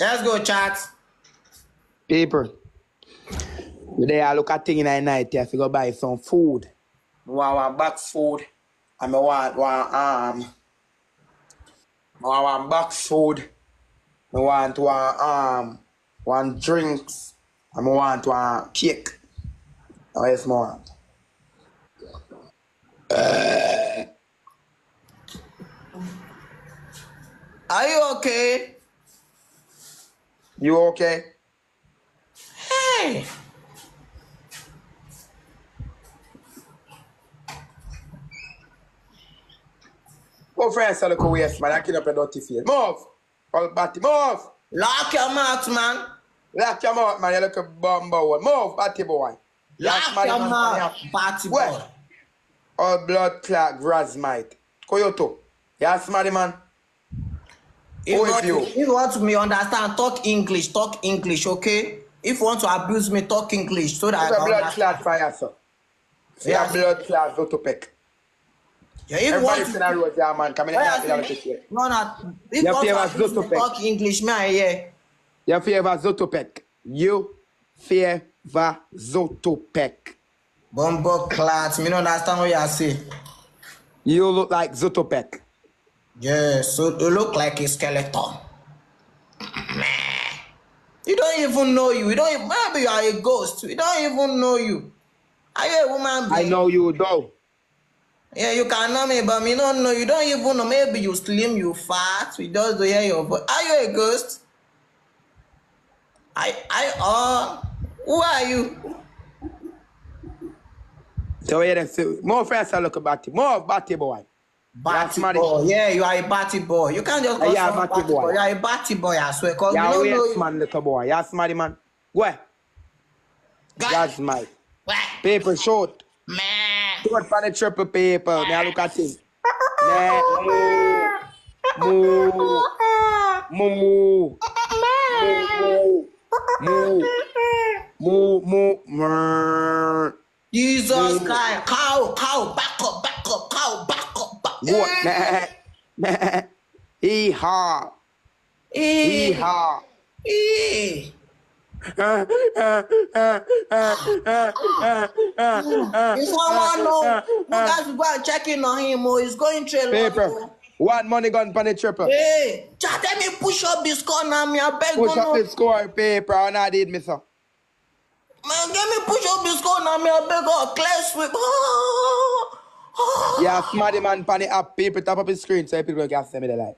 Let's go, chat. People. Today I look at thing in the night here to go buy some food. I want box food. And I want box food. I want one drinks. And I want one cake. Now yes, I want. Are you okay? You okay? Hey. Go friends, look away, man. I can't up a dirty face. Move! All batty, move! Lock your mouth, man. Lock your mouth, man. You look a bumbo. Move, batty boy. Lock your mouth, party boy. Where? All blood clot, grasmite. Koyoto. You smarty man? If you want to me understand, talk English, okay? If you want to abuse me, talk English so that I can blood clot fire, sir. Yeah, blood clot, Zotopec. Yeah, if everybody in a road, yeah, man. Come in and no. If you want to abuse me, talk English, man, yeah. You favor Zotopec. You favor Zotopec. Bumbo clot, me don't understand what you say. You look like Zotopec. Yeah, so you look like a skeleton. You don't even know you. Maybe you are a ghost. We don't even know you. Are you a woman being? I know you though. Yeah, you can know me, but me don't know. You don't even know. Maybe you slim, you fat. We just don't hear your voice. Are you a ghost? Who are you? So yeah, more friends are looking batty. More batty boy. Batty boy. Yeah, you are a batty boy. You can't just call someone batty boy. You are a batty boy, I swear. Cause yeah, we don't know you. Man, little boy. Yeah, smarty man. Where? That's my paper short. Man. Short for the triple paper. May I look at him? Moo. Jesus Christ. Cow, back up. Cow, back up. What? Hee-haw. Hee-haw. If someone know, you guys go and check in on him, he's going through a lot. Paper. One money gun for the triple. Hey, chat, let me push up the score now, me. I beg you. Push up the score, paper, and I did, me, sir. Man, let me push up the score now, me. I beg you. Clear sweep. Yeah, smarty man, pan the app, paper, top up his screen so people can see me the light.